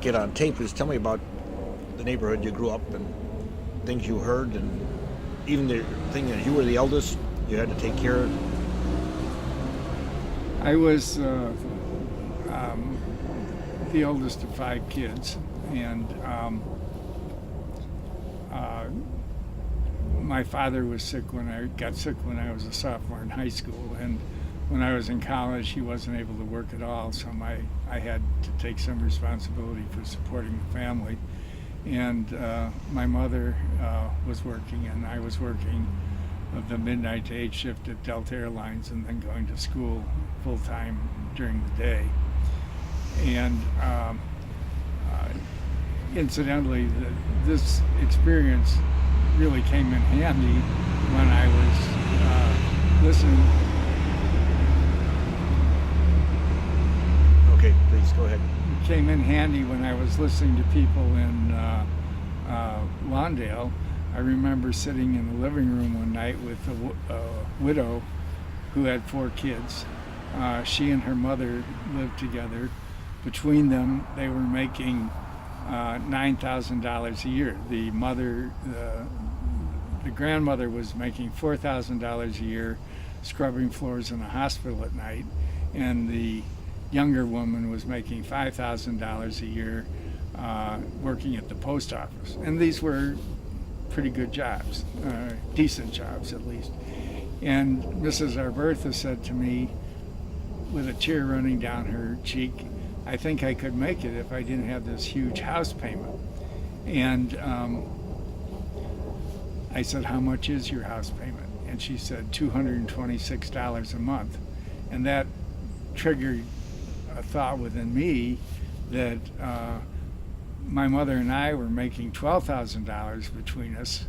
get on tape is tell me about the neighborhood you grew up and things you heard, and even the thing that you were the eldest, you had to take care of. I was the oldest of 5 kids, and my father was sick when I was a sophomore in high school, and when I was in college he wasn't able to work at all, so I had to take some responsibility for supporting the family. And my mother was working, and I was working of the midnight to 8 shift at Delta Airlines, and then going to school full-time during the day. And incidentally, this experience really came in handy when I was listening. Okay, please go ahead. It came in handy when I was listening to people in Lawndale. I remember sitting in the living room one night with a widow who had 4 kids. She and her mother lived together. Between them, they were making $9,000 a year. The grandmother was making $4,000 a year scrubbing floors in a hospital at night, and the younger woman was making $5,000 a year working at the post office. And these were pretty good jobs, decent jobs at least. And Mrs. Arbertha said to me, with a tear running down her cheek, "I think I could make it if I didn't have this huge house payment." And I said, "How much is your house payment?" And she said, $226 a month. And that triggered a thought within me that my mother and I were making $12,000 between us,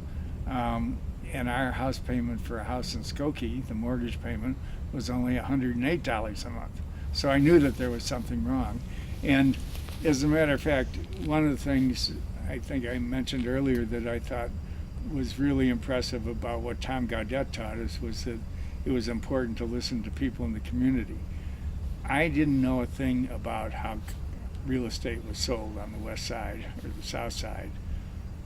and our house payment for a house in Skokie, the mortgage payment, was only $108 a month. So I knew that there was something wrong. And as a matter of fact, one of the things I think I mentioned earlier that I thought was really impressive about what Tom Gaudet taught us was that it was important to listen to people in the community. I didn't know a thing about how real estate was sold on the west side or the south side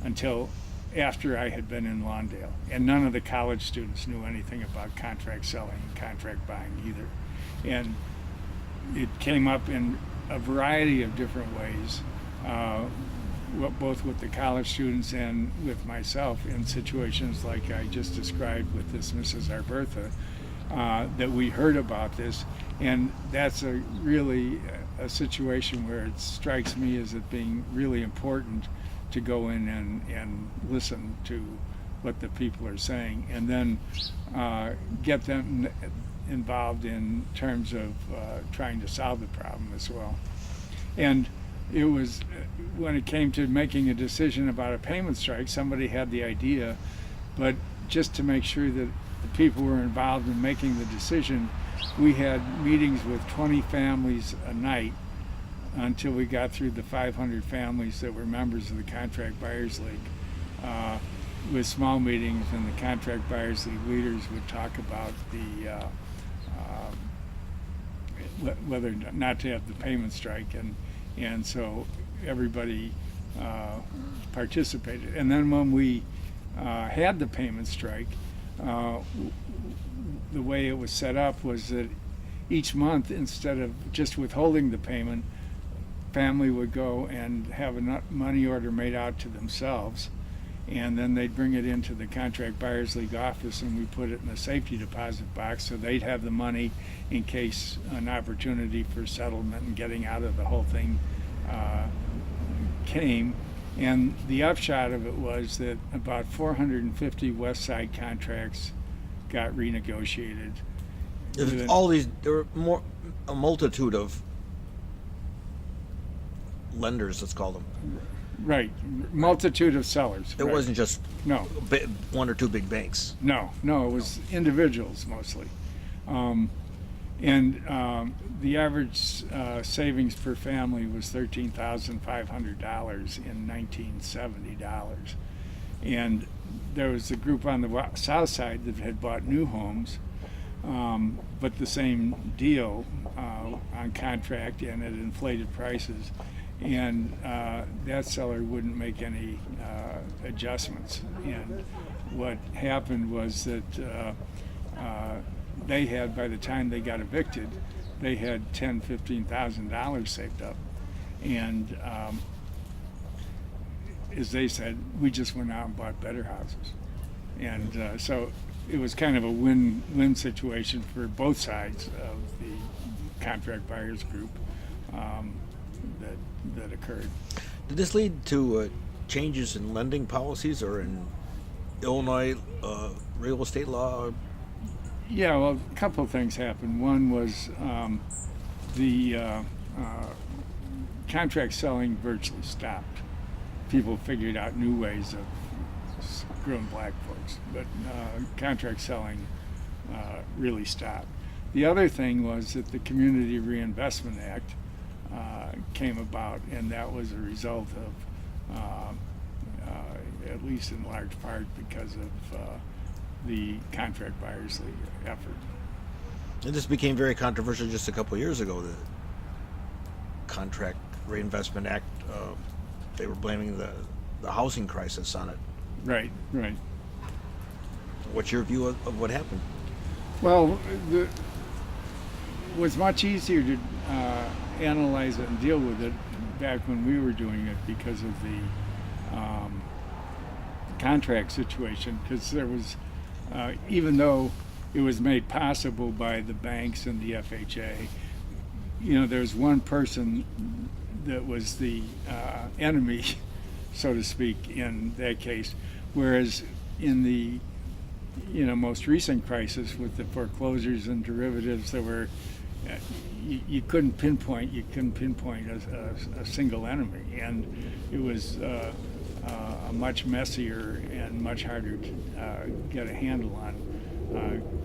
until after I had been in Lawndale. And none of the college students knew anything about contract selling and contract buying either. And it came up in a variety of different ways, both with the college students and with myself in situations like I just described with this Mrs. Arbertha, that we heard about this. And that's really a situation where it strikes me as it being really important to go in and listen to what the people are saying, and then get them involved in terms of trying to solve the problem as well. And it was when it came to making a decision about a payment strike, somebody had the idea, but just to make sure that the people were involved in making the decision, we had meetings with 20 families a night until we got through the 500 families that were members of the Contract Buyers League, with small meetings, and the Contract Buyers League leaders would talk about whether or not to have the payment strike, and so everybody participated. And then when we had the payment strike, the way it was set up was that each month, instead of just withholding the payment, family would go and have a money order made out to themselves, and then they'd bring it into the Contract Buyers League office, and we put it in a safety deposit box so they'd have the money in case an opportunity for settlement and getting out of the whole thing came. And the upshot of it was that about 450 West Side contracts got renegotiated. There were a multitude of lenders, let's call them. Right, multitude of sellers. It wasn't just no 1 or 2 big banks. No, it was individuals mostly. And the average savings per family was $13,500 in 1970 dollars. And there was a group on the south side that had bought new homes, but the same deal on contract and at inflated prices. and that seller wouldn't make any adjustments. And what happened was that they had, by the time they got evicted, they had $10,000-15,000 saved up, and as they said, we just went out and bought better houses. And so it was kind of a win-win situation for both sides of the contract buyers group that occurred. Did this lead to changes in lending policies or in Illinois real estate law? Yeah, well, a couple of things happened. One was the contract selling virtually stopped. People figured out new ways of screwing black folks, but contract selling really stopped. The other thing was that the Community Reinvestment Act came about, and that was a result of, at least in large part, because of the Contract Buyers League effort. And this became very controversial just a couple of years ago, the Contract Reinvestment Act. They were blaming the housing crisis on it. Right, right. What's your view of what happened? Well, it was much easier to analyze it and deal with it back when we were doing it because of the contract situation, because there was, even though it was made possible by the banks and the FHA, there's one person that was the enemy, so to speak, in that case, whereas in the most recent crisis with the foreclosures and derivatives, there were you couldn't pinpoint a single enemy, and it was a much messier and much harder to get a handle on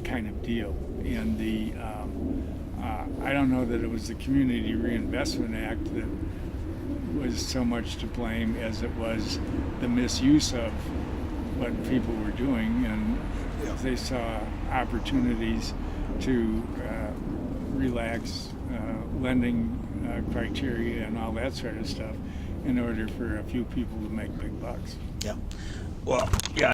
kind of deal. And the I don't know that it was the Community Reinvestment Act that was so much to blame as it was the misuse of what people were doing, and they saw opportunities to relax lending criteria and all that sort of stuff in order for a few people to make big bucks. Yeah. Well, yeah.